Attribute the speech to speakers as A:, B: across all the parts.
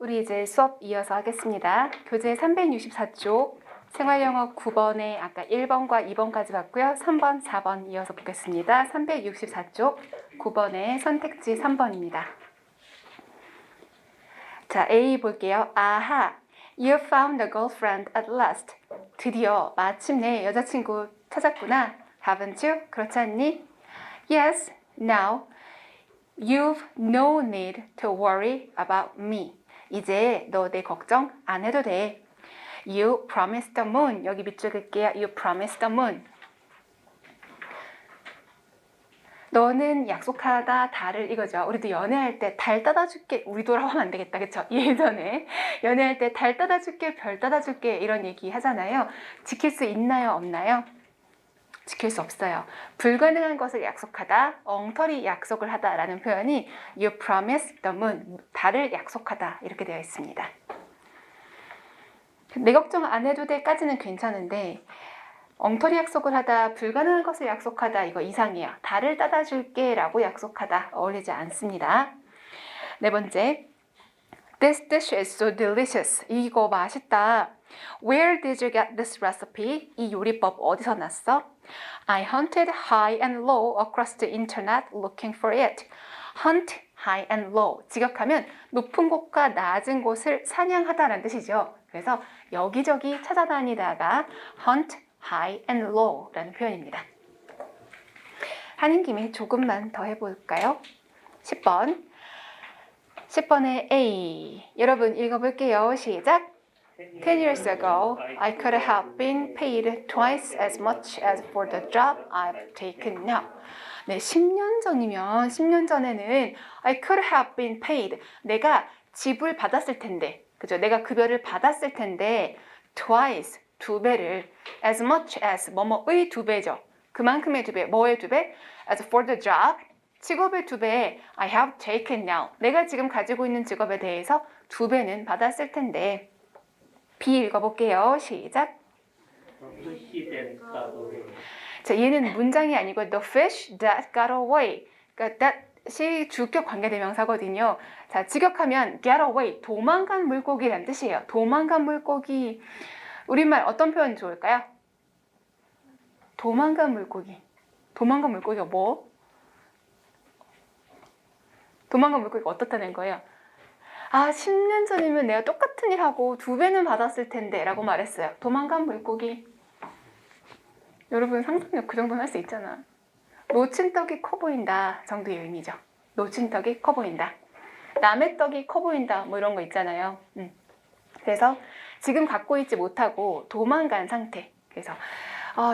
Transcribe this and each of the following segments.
A: 우리 이제 수업 이어서 하겠습니다. 교재 364쪽 생활영어 9번에 아까 1번과 2번까지 봤고요. 3번, 4번 이어서 보겠습니다. 364쪽 9번의 선택지 3번입니다. 자, A 볼게요. 아하, you found a girlfriend at last. 드디어 마침내 여자친구 찾았구나. Haven't you? 그렇지 않니? Yes, now you've no need to worry about me. 이제 너 내 걱정 안 해도 돼. You promised the moon. 여기 밑줄 그을게요. You promised the moon. 너는 약속하다 달을 이거죠. 우리도 연애할 때 달 따다 줄게. 우리도라고 하면 안 되겠다. 그쵸? 예전에 연애할 때 달 따다 줄게, 별 따다 줄게 이런 얘기 하잖아요. 지킬 수 있나요? 없나요? 지킬 수 없어요. 불가능한 것을 약속하다, 엉터리 약속을 하다라는 표현이 You promise the moon, 달을 약속하다 이렇게 되어 있습니다. 내 걱정 안 해도 돼까지는 괜찮은데 엉터리 약속을 하다, 불가능한 것을 약속하다 이거 이상해요. 달을 따다 줄게 라고 약속하다 어울리지 않습니다. 네 번째, This dish is so delicious. 이거 맛있다. Where did you get this recipe? 이 요리법 어디서 났어? I hunted high and low across the internet looking for it. Hunt, high and low. 직역하면 높은 곳과 낮은 곳을 사냥하다라는 뜻이죠. 그래서 여기저기 찾아다니다가 hunt, high and low 라는 표현입니다. 하는 김에 조금만 더 해볼까요? 10번의 A. 여러분 읽어볼게요. 시작. 10 years ago, I could have been paid twice as much as for the job I've taken now. 네, 10년 전이면 10년 전에는 I could have been paid. 내가 지불 받았을 텐데, 그죠? 내가 급여를 받았을 텐데 twice, 두 배를 as much as 뭐뭐의 두 배죠. 그만큼의 두 배, 뭐의 두 배? as for the job. 직업의 두 배, I have taken now. 내가 지금 가지고 있는 직업에 대해서 두 배는 받았을 텐데. B 읽어볼게요. 시작. 자, 얘는 문장이 아니고 the fish that got away. 그러니까 that이 주격 관계대명사거든요. 자, 직역하면 get away, 도망간 물고기라는 뜻이에요. 도망간 물고기. 우리말 어떤 표현 좋을까요? 도망간 물고기. 도망간 물고기가 뭐? 도망간 물고기가 어떻다는 거예요? 아, 10년 전이면 내가 똑같은 일 하고 두 배는 받았을 텐데 라고 말했어요. 도망간 물고기. 여러분 상상력 그 정도는 할 수 있잖아. 놓친 떡이 커 보인다 정도의 의미죠. 놓친 떡이 커 보인다. 남의 떡이 커 보인다 뭐 이런 거 있잖아요. 그래서 지금 갖고 있지 못하고 도망간 상태. 그래서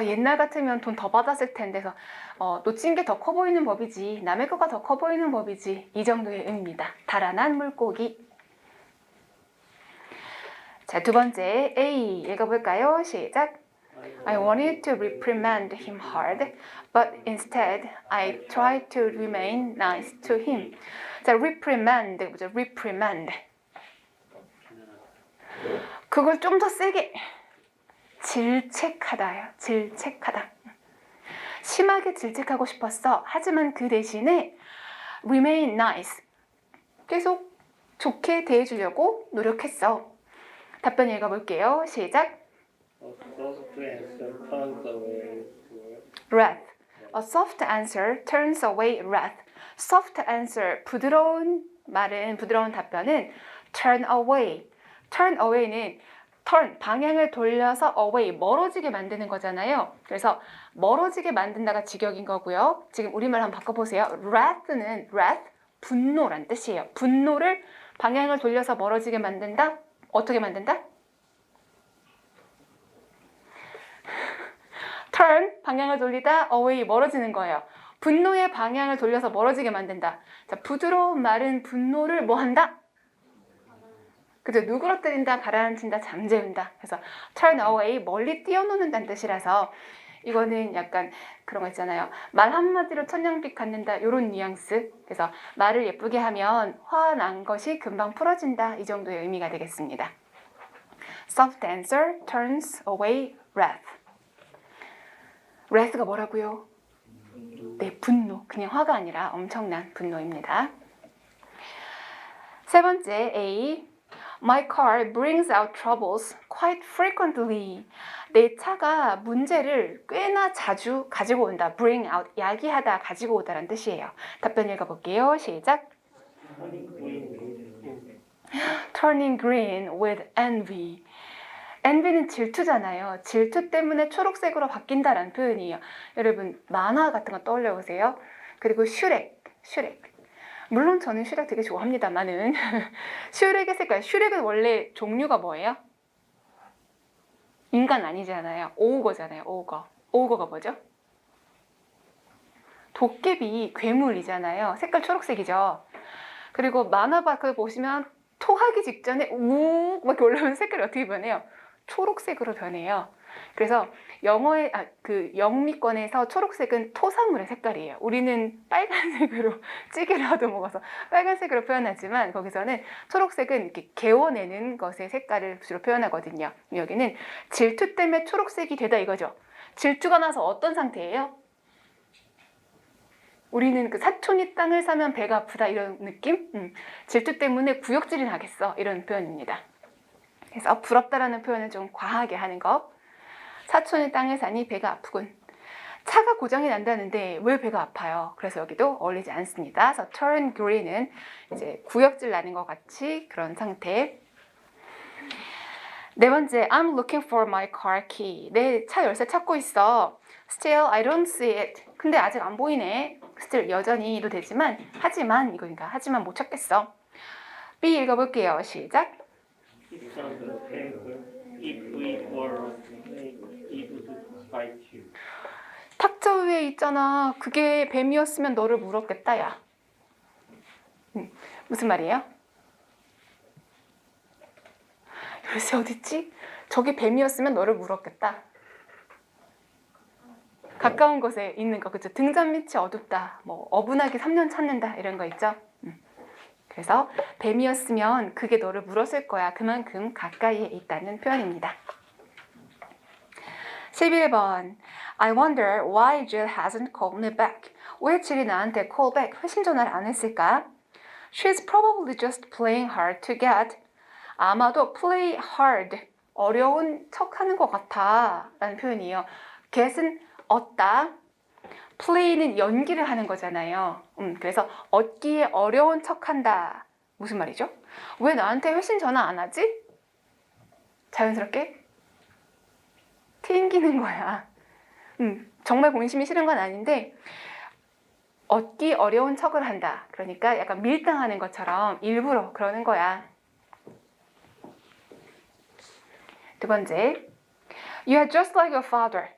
A: 옛날 같으면 돈 더 받았을 텐데 그래서 놓친 게 더 커 보이는 법이지 남의 거가 더 커 보이는 법이지 이 정도의 의미입니다. 달아난 물고기. 자, 두 번째 A 읽어볼까요? 시작. I wanted to reprimand him hard, but instead I tried to remain nice to him. 자, reprimand, 뭐죠? reprimand. 그걸 좀 더 세게 질책하다요. 질책하다. 심하게 질책하고 싶었어. 하지만 그 대신에 remain nice. 계속 좋게 대해주려고 노력했어. 답변 읽어볼게요. 시작. Wrath. A soft answer turns away wrath. Soft answer, 부드러운 말은, 부드러운 답변은 turn away. turn away는 turn, 방향을 돌려서 away, 멀어지게 만드는 거잖아요. 그래서 멀어지게 만든다가 직역인 거고요. 지금 우리말 한번 바꿔보세요. wrath는 wrath, 분노란 뜻이에요. 분노를 방향을 돌려서 멀어지게 만든다? 어떻게 만든다? turn, 방향을 돌리다, away, 멀어지는 거예요. 분노의 방향을 돌려서 멀어지게 만든다. 자, 부드러운 말은 분노를 뭐 한다? 그죠? 누그러뜨린다, 가라앉힌다, 잠재운다. 그래서 turn away, 멀리 뛰어노는다는 뜻이라서 이거는 약간 그런 거 있잖아요. 말 한마디로 천냥빛 갖는다 이런 뉘앙스. 그래서 말을 예쁘게 하면 화난 것이 금방 풀어진다 이 정도의 의미가 되겠습니다. Soft answer turns away wrath. wrath가 뭐라고요? 네, 분노. 그냥 화가 아니라 엄청난 분노입니다. 세 번째 A. My car brings out troubles quite frequently. 내 차가 문제를 꽤나 자주 가지고 온다. bring out, 야기하다, 가지고 오다라는 뜻이에요. 답변 읽어볼게요. 시작. Turning green with envy. envy는 질투잖아요. 질투 때문에 초록색으로 바뀐다라는 표현이에요. 여러분 만화 같은 거 떠올려 보세요. 그리고 슈렉. 물론 저는 슈렉 되게 좋아합니다만은 슈렉의 색깔. 슈렉은 원래 종류가 뭐예요? 인간 아니잖아요. 오우거잖아요. 오우거가 뭐죠? 도깨비, 괴물이잖아요. 색깔 초록색이죠. 그리고 만화밖을 보시면 토하기 직전에 우욱 막 이렇게 올라오는 색깔이 어떻게 변해요? 초록색으로 변해요. 그래서 영어의 그 영미권에서 초록색은 토사물의 색깔이에요. 우리는 빨간색으로 찌개를 하도 먹어서 빨간색으로 표현하지만 거기서는 초록색은 이렇게 개워내는 것의 색깔을 주로 표현하거든요. 여기는 질투 때문에 초록색이 되다 이거죠. 질투가 나서 어떤 상태예요? 우리는 그 사촌이 땅을 사면 배가 아프다 이런 느낌? 질투 때문에 구역질이 나겠어 이런 표현입니다. 그래서 부럽다라는 표현을 좀 과하게 하는 거. 사촌이 땅을 사니 배가 아프군. 차가 고장이 난다는데 왜 배가 아파요? 그래서 여기도 어울리지 않습니다. 그래서 turn green은 이제 구역질 나는 것 같이 그런 상태. 네 번째, I'm looking for my car key. 내 차 열쇠 찾고 있어. Still, I don't see it. 근데 아직 안 보이네. Still 여전히도 되지만 하지만 이거니까 하지만 못 찾겠어. B 읽어볼게요. 시작. 탁자 위에 있잖아. 그게 뱀이었으면 너를 물었겠다, 야. 무슨 말이에요? 열쇠 어딨지? 저게 뱀이었으면 너를 물었겠다. 가까운 곳에 있는 거, 그죠? 등잔 밑이 어둡다. 뭐 어분하게 3년 찾는다 이런 거 있죠? 그래서 뱀이었으면 그게 너를 물었을 거야. 그만큼 가까이에 있다는 표현입니다. 11번. I wonder why Jill hasn't called me back. 왜 질이 나한테 call back, 회신 전화를 안 했을까? She's probably just playing hard to get. 아마도 play hard, 어려운 척하는 것 같아 라는 표현이에요. get은 얻다, play는 연기를 하는 거잖아요. 그래서 얻기에 어려운 척한다. 무슨 말이죠? 왜 나한테 회신 전화 안 하지? 자연스럽게 튕기는 거야. 정말 본심이 싫은 건 아닌데 얻기 어려운 척을 한다. 그러니까 약간 밀당하는 것처럼 일부러 그러는 거야. 두 번째, You are just like your father.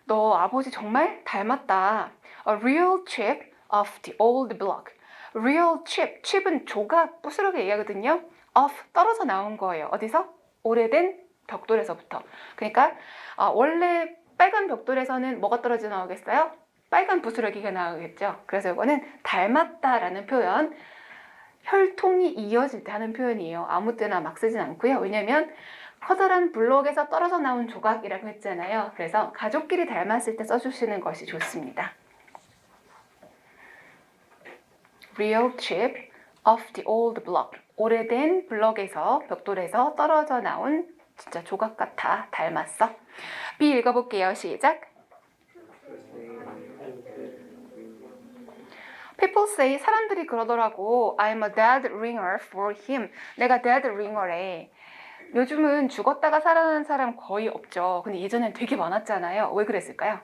A: 너 아버지 정말 닮았다. A real chip of the old block. Real chip, chip은 조각, 부스러기 얘기하거든요. of, 떨어져 나온 거예요. 어디서? 오래된 벽돌에서부터. 그러니까 원래 빨간 벽돌에서는 뭐가 떨어져 나오겠어요? 빨간 부스러기가 나오겠죠. 그래서 이거는 닮았다라는 표현, 혈통이 이어질 때 하는 표현이에요. 아무 때나 막 쓰진 않고요. 왜냐면 커다란 블록에서 떨어져 나온 조각이라고 했잖아요. 그래서 가족끼리 닮았을 때 써주시는 것이 좋습니다. Real chip of the old block. 오래된 블럭에서, 벽돌에서 떨어져 나온 진짜 조각 같아, 닮았어. B 읽어볼게요. 시작. People say, 사람들이 그러더라고. I'm a dead ringer for him. 내가 dead ringer래. 요즘은 죽었다가 살아나는 사람 거의 없죠. 근데 예전엔 되게 많았잖아요. 왜 그랬을까요?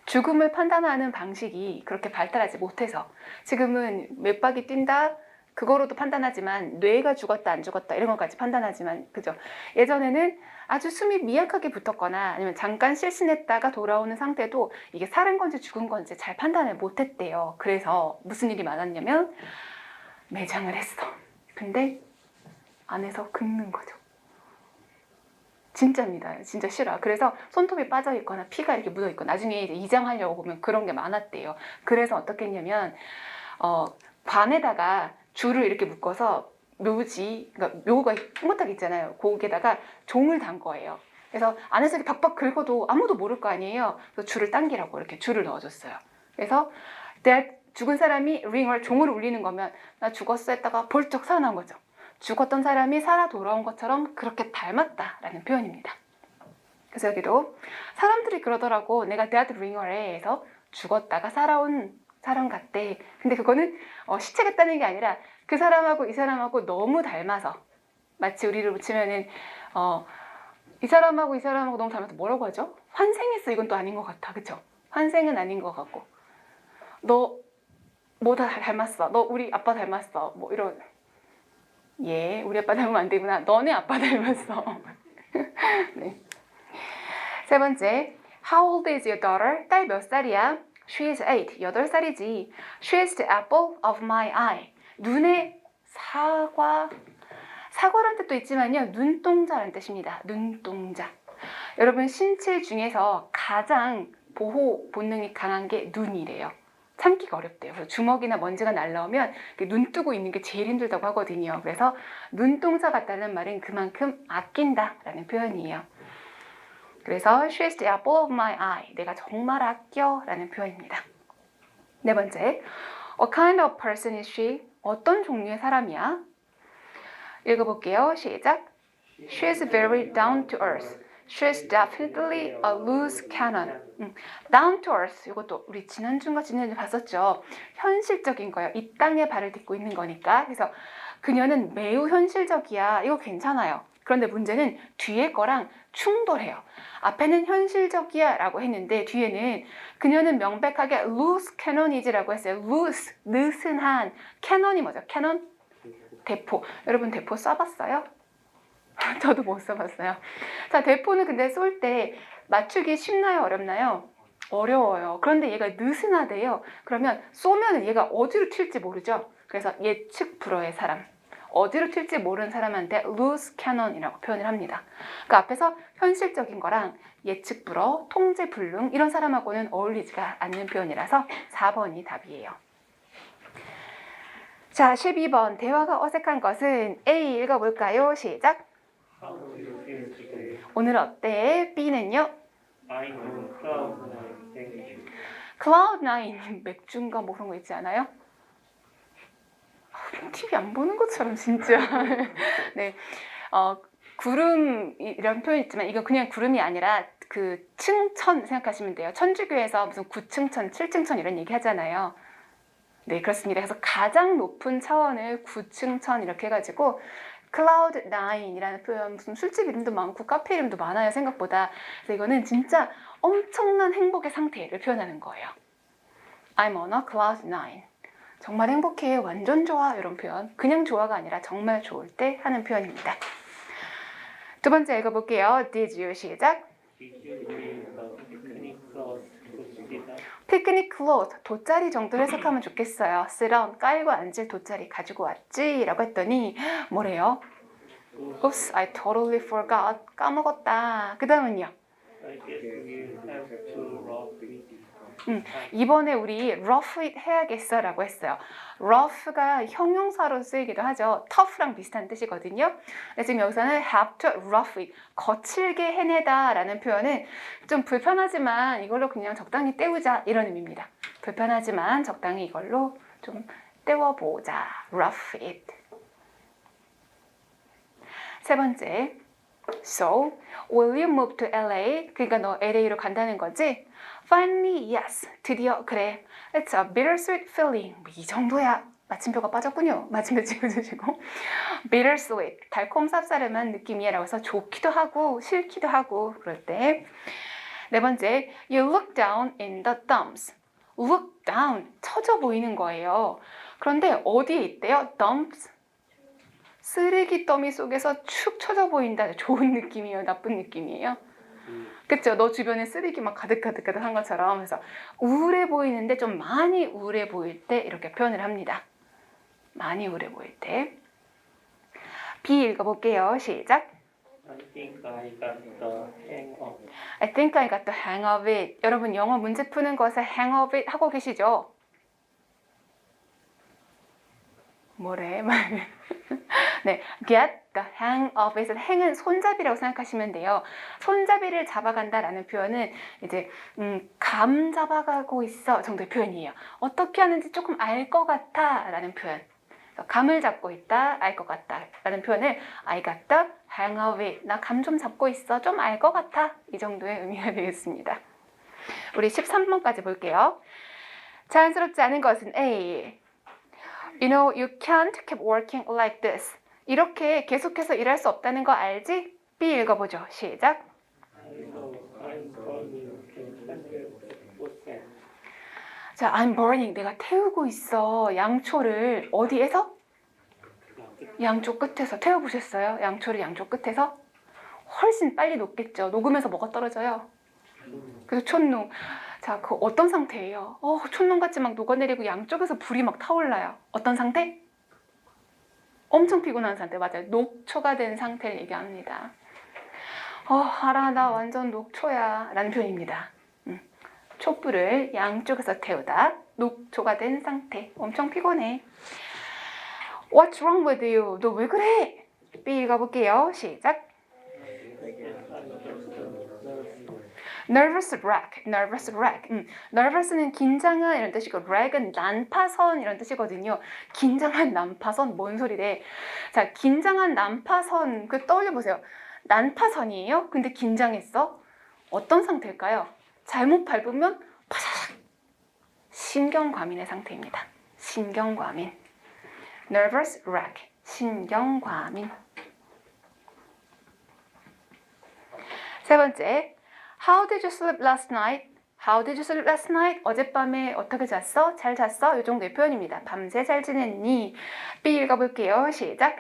A: 죽음을 판단하는 방식이 그렇게 발달하지 못해서. 지금은 몇 바퀴 뛴다 그거로도 판단하지만, 뇌가 죽었다 안 죽었다 이런 것까지 판단하지만, 그죠? 예전에는 아주 숨이 미약하게 붙었거나 아니면 잠깐 실신했다가 돌아오는 상태도 이게 살은 건지 죽은 건지 잘 판단을 못했대요. 그래서 무슨 일이 많았냐면 매장을 했어. 근데 안에서 긁는 거죠. 진짜입니다. 진짜 싫어. 그래서 손톱이 빠져 있거나 피가 이렇게 묻어 있고, 나중에 이제 이장하려고 보면 그런 게 많았대요. 그래서 어떻게 했냐면 관에다가 줄을 이렇게 묶어서 묘지, 그러니까 묘가 흐뭇하게 있잖아요. 거기에다가 종을 단 거예요. 그래서 안에서 이렇게 박박 긁어도 아무도 모를 거 아니에요. 그래서 줄을 당기라고 이렇게 줄을 넣어줬어요. 그래서 죽은 사람이 링을 종을 울리는 거면 나 죽었어 했다가 벌쩍 살아난 거죠. 죽었던 사람이 살아 돌아온 것처럼 그렇게 닮았다라는 표현입니다. 그래서 여기도 사람들이 그러더라고. 내가 dead ringer에 해서 죽었다가 살아온 사람 같대. 근데 그거는 시체 같다는 게 아니라 그 사람하고 이 사람하고 너무 닮아서, 마치 우리를 붙이면은 이 사람하고 이 사람하고 너무 닮아서 뭐라고 하죠? 환생했어. 이건 또 아닌 것 같아. 그쵸? 환생은 아닌 것 같고, 너 뭐 다 닮았어. 너 우리 아빠 닮았어. 뭐 이런. 예, 우리 아빠 닮으면 안 되구나. 너네 아빠 닮았어. 네. 세 번째, How old is your daughter? 딸 몇 살이야? She is 8. 8살이지. She is the apple of my eye. 눈의 사과. 사과란 뜻도 있지만요, 눈동자라는 뜻입니다. 눈동자. 여러분, 신체 중에서 가장 보호 본능이 강한 게 눈이래요. 참기가 어렵대요. 그래서 주먹이나 먼지가 날라오면 눈 뜨고 있는 게 제일 힘들다고 하거든요. 그래서 눈동자 같다는 말은 그만큼 아낀다라는 표현이에요. 그래서 she is the apple of my eye. 내가 정말 아껴 라는 표현입니다. 네 번째, what kind of person is she? 어떤 종류의 사람이야? 읽어볼게요. 시작. She is very down to earth. She is definitely a loose cannon. Down to earth. 이것도 우리 지난주인가 지난주 봤었죠. 현실적인 거예요. 이 땅에 발을 딛고 있는 거니까. 그래서 그녀는 매우 현실적이야. 이거 괜찮아요. 그런데 문제는 뒤에 거랑 충돌해요. 앞에는 현실적이야 라고 했는데 뒤에는 그녀는 명백하게 loose cannon이지라고 했어요. loose, 느슨한. cannon이 뭐죠? cannon? 대포. 여러분 대포 쏴봤어요? 저도 못 써봤어요. 자, 대포는 근데 쏠 때 맞추기 쉽나요? 어렵나요? 어려워요. 그런데 얘가 느슨하대요. 그러면 쏘면 얘가 어디로 튈지 모르죠. 그래서 예측 불허의 사람. 어디로 튈지 모르는 사람한테 loose cannon이라고 표현을 합니다. 그 앞에서 현실적인 거랑 예측 불허, 통제 불능 이런 사람하고는 어울리지가 않는 표현이라서 4번이 답이에요. 자, 12번. 대화가 어색한 것은 A 읽어볼까요? 시작. 오늘 어때? B는요? Cloud9 맥주인가 뭐 그런 거 있지 않아요? TV 안 보는 것처럼 진짜. 네, 구름 이런 표현 있지만 이거 그냥 구름이 아니라 그 층천 생각하시면 돼요. 천주교에서 무슨 9층천, 7층천 이런 얘기 하잖아요. 네, 그렇습니다. 그래서 가장 높은 차원을 9층천 이렇게 해가지고 Cloud9이라는 표현, 무슨 술집 이름도 많고 카페 이름도 많아요, 생각보다. 그래서 이거는 진짜 엄청난 행복의 상태를 표현하는 거예요. I'm on a Cloud9. 정말 행복해, 완전 좋아, 이런 표현. 그냥 좋아가 아니라 정말 좋을 때 하는 표현입니다. 두 번째 읽어볼게요. Did you 시작. 피크닉 클로스, 돗자리 정도 해석하면 좋겠어요. 쓰런, 깔고 앉을 돗자리 가지고 왔지? 라고 했더니 뭐래요? Oops, I totally forgot. 까먹었다. 그 다음은요? 이번에 우리 rough it 해야겠어 라고 했어요. rough가 형용사로 쓰이기도 하죠. tough랑 비슷한 뜻이거든요. 지금 여기서는 have to rough it, 거칠게 해내다 라는 표현은 좀 불편하지만 이걸로 그냥 적당히 때우자 이런 의미입니다. 불편하지만 적당히 이걸로 좀 때워보자. rough it. 세 번째, So, will you move to LA? 그러니까 너 LA로 간다는 거지? Finally, yes. 드디어 그래. It's a bittersweet feeling. 이 정도야. 마침표가 빠졌군요. 마침표 찍어주시고. bittersweet. 달콤 쌉싸름한 느낌이야 라고 해서 좋기도 하고 싫기도 하고 그럴 때. 네 번째, you look down in the dumps. look down. 처져 보이는 거예요. 그런데 어디에 있대요? dumps. 쓰레기 더미 속에서 축 처져 보인다. 좋은 느낌이에요? 나쁜 느낌이에요? 그쵸? 너 주변에 쓰레기 막 가득한 것처럼. 그래서 우울해 보이는데 좀 많이 우울해 보일 때 이렇게 표현을 합니다. 많이 우울해 보일 때. B 읽어볼게요. 시작.
B: I think I got the hang of it.
A: I think I got the hang of it. 여러분 영어 문제 푸는 것에 hang of it 하고 계시죠? 뭐래? 네, get the hang of it. 행은 손잡이라고 생각하시면 돼요. 손잡이를 잡아간다라는 표현은 이제 감 잡아가고 있어 정도의 표현이에요. 어떻게 하는지 조금 알 것 같아라는 표현. 그래서 감을 잡고 있다, 알 것 같다 라는 표현을 I got the hang of it. 나 감 좀 잡고 있어. 좀 알 것 같아. 이 정도의 의미가 되겠습니다. 우리 13번까지 볼게요. 자연스럽지 않은 것은 A. You know, you can't keep working like this. 이렇게 계속해서 일할 수 없다는 거 알지? B 읽어보죠. 시작. 자, I'm burning. 내가 태우고 있어. 양초를 어디에서? 양쪽 끝에서. 태워보셨어요? 양초를 양쪽 끝에서? 훨씬 빨리 녹겠죠. 녹으면서 뭐가 떨어져요? 그래서 촛농. 자, 그 어떤 상태예요? 촛농같이 막 녹아내리고 양쪽에서 불이 막 타올라요. 어떤 상태? 엄청 피곤한 상태. 맞아요. 녹초가 된 상태를 얘기합니다. 알아. 나 완전 녹초야. 라는 표현입니다. 촛불을 양쪽에서 태우다. 녹초가 된 상태. 엄청 피곤해. What's wrong with you? 너 왜 그래? B 읽어볼게요. 시작. Nervous wreck. Nervous wreck. Nervous는 긴장한 이런 뜻이고 wreck은 난파선 이런 뜻이거든요. 긴장한 난파선 뭔 소리래. 자, 긴장한 난파선 그 떠올려보세요. 난파선이에요? 근데 긴장했어? 어떤 상태일까요? 잘못 밟으면 파사삭. 신경과민의 상태입니다. 신경과민. Nervous wreck. 신경과민. 세 번째. How did you sleep last night? How did you sleep last night? 어젯밤에 어떻게 잤어? 잘 잤어? 이 정도의 표현입니다. 밤새 잘 지냈니? B 읽어볼게요. 시작.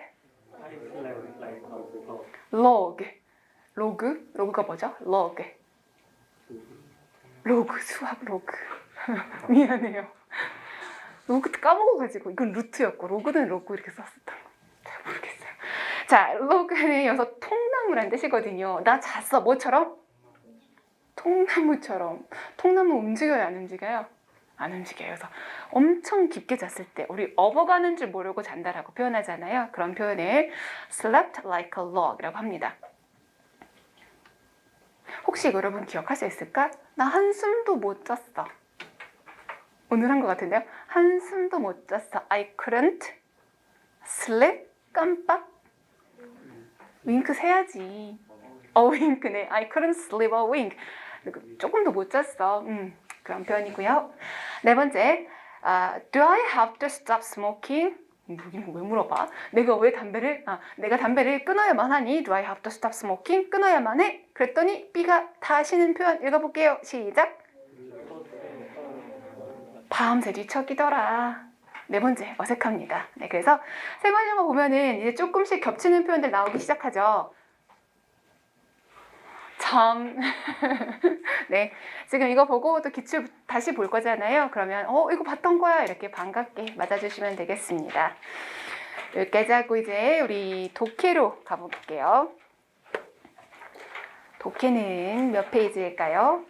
A: log. 로그가 뭐죠? log. 로그, 수학 로그. 미안해요. 로그 까먹어가지고 이건 루트였고 로그는 로그 이렇게 썼었던 거. 잘 모르겠어요. 자, 로그는 이어서 통나무란 뜻이거든요. 나 잤어. 뭐처럼? 통나무처럼. 통나무 움직여요? 안 움직여요? 안 움직여요. 그래서 엄청 깊게 잤을 때 우리 업어가는 줄 모르고 잔다라고 표현하잖아요. 그런 표현을 slept like a log이라고 합니다. 혹시 이거 여러분 기억할 수 있을까? 나 한숨도 못 잤어. 오늘 한 것 같은데요. 한숨도 못 잤어. I couldn't sleep. 깜빡. 윙크 세야지. 윙크네. I couldn't sleep a wink. 조금도 못 잤어. 그런 표현이고요. 네 번째. Do I have to stop smoking? 왜 물어봐? 내가 담배를 끊어야만 하니? Do I have to stop smoking? 끊어야만 해? 그랬더니 B가 다 하시는 표현 읽어볼게요. 시작. 밤새 뒤척이더라. 네 번째, 어색합니다. 네, 그래서 생활 영어 보면은 이제 조금씩 겹치는 표현들 나오기 시작하죠. 참. 네, 지금 이거 보고 또 기출 다시 볼 거잖아요. 그러면 이거 봤던 거야 이렇게 반갑게 맞아주시면 되겠습니다. 여기까지 하고 이제 우리 독해로 가볼게요. 독해는 몇 페이지일까요?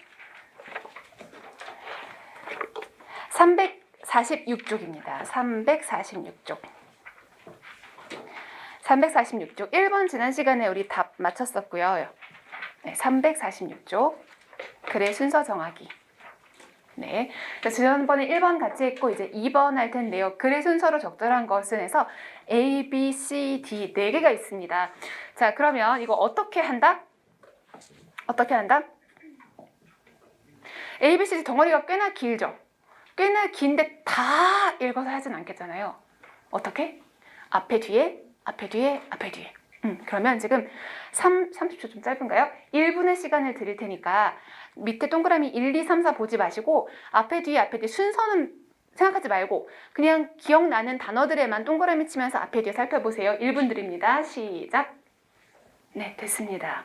A: 346쪽입니다. 346쪽. 346쪽. 1번 지난 시간에 우리 답 맞췄었고요. 네, 346쪽. 글의 순서 정하기. 네. 지난번에 1번 같이 했고 이제 2번 할 텐데요. 글의 순서로 적절한 것은 해서 A, B, C, D 4개가 있습니다. 자, 그러면 이거 어떻게 한다? 어떻게 한다? A, B, C, D 덩어리가 꽤나 길죠? 꽤나 긴데 다 읽어서 하진 않겠잖아요. 어떻게? 앞에 뒤에, 앞에 뒤에, 앞에 뒤에. 그러면 지금 30초 좀 짧은가요? 1분의 시간을 드릴 테니까 밑에 동그라미 1, 2, 3, 4 보지 마시고 앞에 뒤에 순서는 생각하지 말고 그냥 기억나는 단어들에만 동그라미 치면서 앞에 뒤에 살펴보세요. 1분 드립니다. 시작. 네, 됐습니다.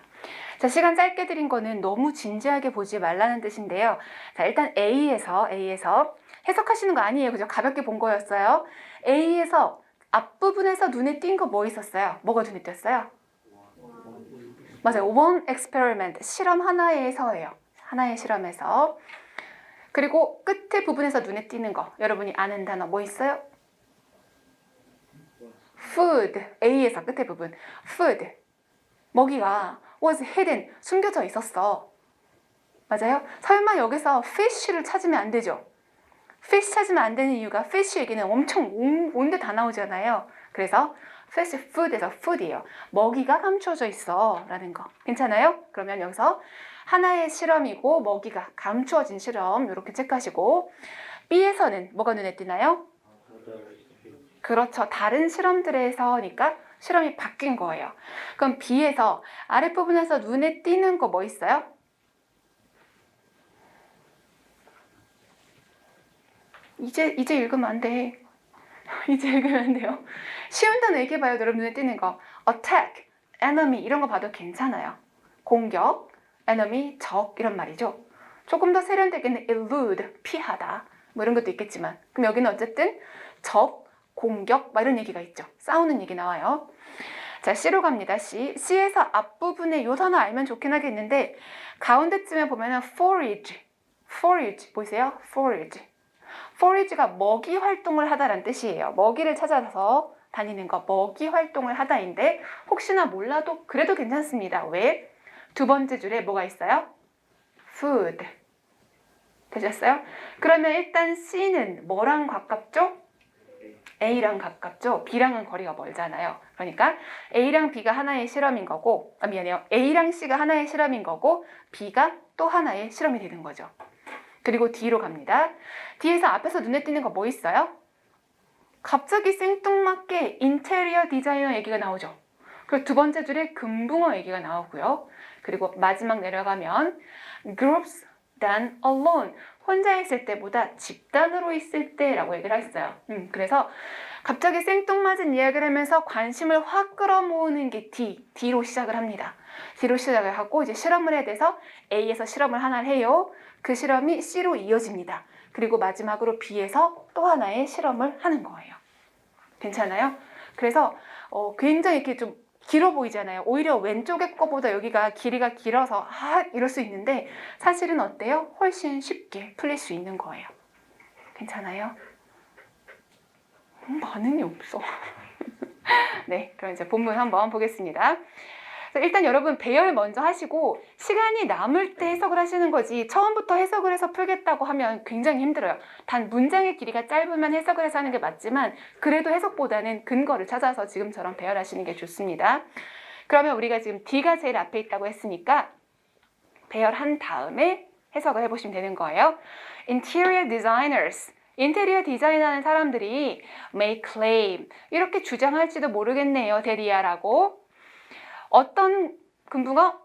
A: 자, 시간 짧게 드린 거는 너무 진지하게 보지 말라는 뜻인데요. 자, 일단 A에서 해석하시는 거 아니에요. 그죠? 가볍게 본 거였어요. A에서 앞부분에서 눈에 띈 거 뭐 있었어요? 뭐가 눈에 띄었어요? 맞아요. one experiment. 실험 하나에서예요. 하나의 실험에서. 그리고 끝에 부분에서 눈에 띄는 거. 여러분이 아는 단어 뭐 있어요? food. A에서 끝에 부분. food. 먹이가 was hidden. 숨겨져 있었어. 맞아요? 설마 여기서 fish를 찾으면 안 되죠? fish 찾으면 안 되는 이유가 fish 얘기는 엄청 온데 다 나오잖아요. 그래서 fast food에서 food이에요. 먹이가 감추어져 있어 라는 거. 괜찮아요? 그러면 여기서 하나의 실험이고 먹이가 감추어진 실험 이렇게 체크하시고 B에서는 뭐가 눈에 띄나요? 그렇죠. 다른 실험들에서니까 실험이 바뀐 거예요. 그럼 B에서 아랫부분에서 눈에 띄는 거 뭐 있어요? 이제 읽으면 안 돼. 이제 읽으면 안 돼요. 쉬운 단어 얘기해봐요. 여러분 눈에 띄는 거. attack, enemy 이런 거 봐도 괜찮아요. 공격, enemy, 적 이런 말이죠. 조금 더 세련되게는 elude, 피하다 뭐 이런 것도 있겠지만 그럼 여기는 어쨌든 적, 공격 막 이런 얘기가 있죠. 싸우는 얘기 나와요. 자, C로 갑니다. C에서 앞부분에 요 단어 알면 좋긴 하겠는데 가운데쯤에 보면은 forage 보이세요? forage가 먹이 활동을 하다라는 뜻이에요. 먹이를 찾아서 다니는 거, 먹이 활동을 하다인데 혹시나 몰라도 그래도 괜찮습니다. 왜? 두 번째 줄에 뭐가 있어요? food. 되셨어요? 그러면 일단 C는 뭐랑 가깝죠? A랑 가깝죠? B랑은 거리가 멀잖아요. 그러니까 A랑 B가 하나의 실험인 거고, 미안해요. A랑 C가 하나의 실험인 거고 B가 또 하나의 실험이 되는 거죠. 그리고 D로 갑니다. D에서 앞에서 눈에 띄는 거 뭐 있어요? 갑자기 생뚱맞게 인테리어 디자이너 얘기가 나오죠. 그리고 두 번째 줄에 금붕어 얘기가 나오고요. 그리고 마지막 내려가면 groups than alone. 혼자 있을 때보다 집단으로 있을 때라고 얘기를 했어요. 그래서 갑자기 생뚱맞은 이야기를 하면서 관심을 확 끌어모으는 게 D로 시작을 합니다. D로 시작을 하고 이제 실험을 해야 돼서 A에서 실험을 하나를 해요. 그 실험이 C로 이어집니다. 그리고 마지막으로 B에서 또 하나의 실험을 하는 거예요. 괜찮아요? 그래서 굉장히 이렇게 좀 길어 보이잖아요. 오히려 왼쪽의 거보다 여기가 길이가 길어서 이럴 수 있는데 사실은 어때요? 훨씬 쉽게 풀릴 수 있는 거예요. 괜찮아요? 반응이 없어. 네, 그럼 이제 본문 한번 보겠습니다. 일단 여러분 배열 먼저 하시고 시간이 남을 때 해석을 하시는 거지 처음부터 해석을 해서 풀겠다고 하면 굉장히 힘들어요. 단 문장의 길이가 짧으면 해석을 해서 하는 게 맞지만 그래도 해석보다는 근거를 찾아서 지금처럼 배열하시는 게 좋습니다. 그러면 우리가 지금 D가 제일 앞에 있다고 했으니까 배열한 다음에 해석을 해보시면 되는 거예요. Interior designers 인테리어 디자인하는 사람들이 may claim 이렇게 주장할지도 모르겠네요. 데리아라고. 어떤 금붕어?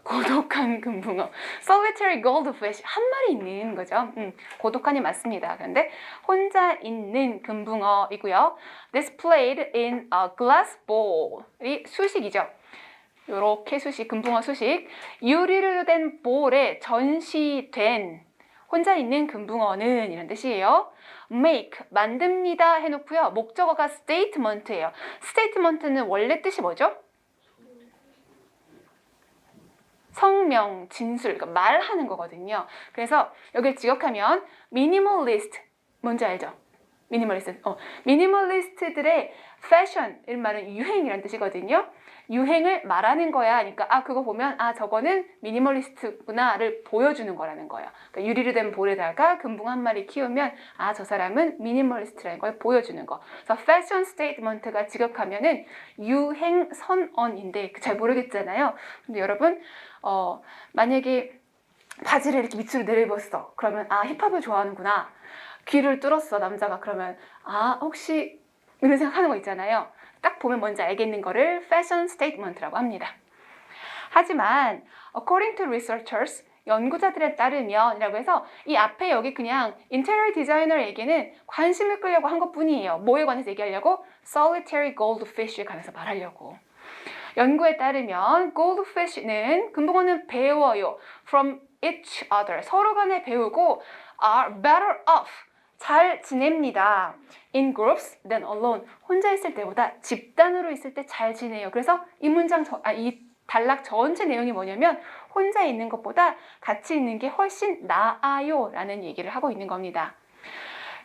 A: 고독한 금붕어. solitary goldfish. 한 마리 있는 거죠. 고독한이 맞습니다. 그런데 혼자 있는 금붕어이고요. displayed in a glass bowl. 이 수식이죠. 요렇게 수식, 금붕어 수식. 유리로 된 볼에 전시된 혼자 있는 금붕어는 이런 뜻이에요. make, 만듭니다 해놓고요. 목적어가 statement예요. statement는 원래 뜻이 뭐죠? 성명, 진술, 그러니까 말하는 거거든요. 그래서 여기를 지역하면 minimalist, 뭔지 알죠? 미니멀리스트들의 패션, 이 말은 유행이란 뜻이거든요. 유행을 말하는 거야. 그러니까 그거 보면 저거는 미니멀리스트구나를 보여주는 거라는 거예요. 그러니까 유리로 된 볼에다가 금붕 한 마리 키우면 저 사람은 미니멀리스트라는 걸 보여주는 거. 그래서 패션 스테이트먼트가 지역하면은 유행 선언인데 잘 모르겠잖아요. 근데 여러분 만약에 바지를 이렇게 밑으로 내려입었어. 그러면 힙합을 좋아하는구나. 귀를 뚫었어 남자가. 그러면 혹시 이런 생각하는 거 있잖아요. 딱 보면 뭔지 알겠는 거를 fashion statement라고 합니다. 하지만 according to researchers 연구자들에 따르면 이라고 해서 이 앞에 여기 그냥 interior designer에게는 관심을 끌려고 한 것뿐이에요. 뭐에 관해서 얘기하려고? solitary goldfish에 관해서 말하려고. 연구에 따르면 goldfish는 금붕어는 배워요. from each other 서로 간에 배우고 are better off 잘 지냅니다. in groups than alone 혼자 있을 때보다 집단으로 있을 때 잘 지내요. 그래서 이 문장 이 단락 전체 내용이 뭐냐면 혼자 있는 것보다 같이 있는 게 훨씬 나아요 라는 얘기를 하고 있는 겁니다.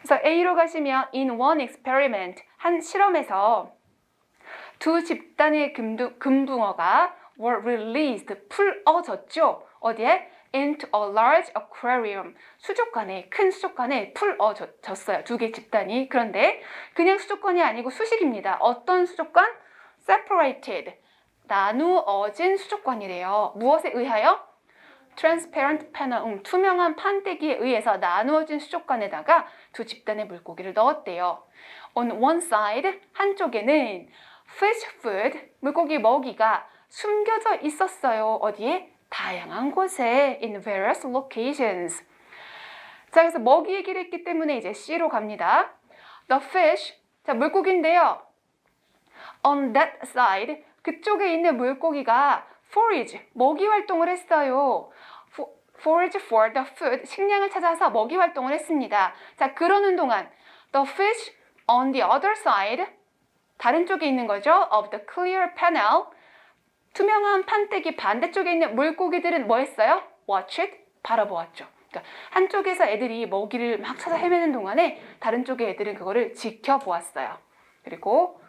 A: 그래서 A로 가시면 in one experiment 한 실험에서 두 집단의 금붕어가 were released 풀어졌죠. 어디에? into a large aquarium. 수족관에, 큰 수족관에 풀어졌어요. 두 개 집단이. 그런데 그냥 수족관이 아니고 수식입니다. 어떤 수족관? separated. 나누어진 수족관이래요. 무엇에 의하여? transparent panel. 투명한 판때기에 의해서 나누어진 수족관에다가 두 집단의 물고기를 넣었대요. On one side, 한쪽에는 fish food, 물고기 먹이가 숨겨져 있었어요. 어디에? 다양한 곳에 in various locations. 자, 그래서 먹이 얘기를 했기 때문에 이제 C로 갑니다. The fish, 자, 물고기인데요. On that side, 그쪽에 있는 물고기가 forage, 먹이 활동을 했어요. forage for the food, 식량을 찾아서 먹이 활동을 했습니다. 자, 그러는 동안 the fish on the other side, 다른 쪽에 있는 거죠. of the clear panel, 투명한 판때기 반대쪽에 있는 물고기들은 뭐 했어요? watch it, 바라보았죠. 그러니까 한쪽에서 애들이 먹이를 막 찾아 헤매는 동안에 다른 쪽의 애들은 그거를 지켜보았어요. 그리고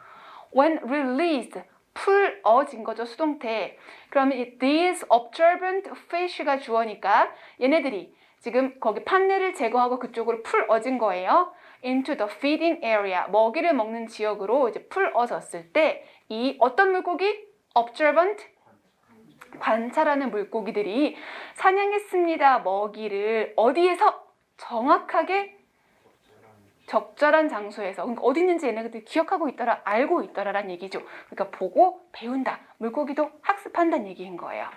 A: when released, 풀어진 거죠, 수동태. 그러면 이 these observant fish가 주어니까 얘네들이 지금 거기 판넬을 제거하고 그쪽으로 풀어진 거예요. into the feeding area, 먹이를 먹는 지역으로 이제 풀어졌을 때 이 어떤 물고기? observant, 관찰하는 물고기들이 사냥했습니다. 먹이를 어디에서? 정확하게 적절한 장소에서. 그러니까 어디 있는지 얘네들이 기억하고 있더라, 알고 있더라라는 얘기죠. 그러니까 보고 배운다. 물고기도 학습한다는 얘기인 거예요.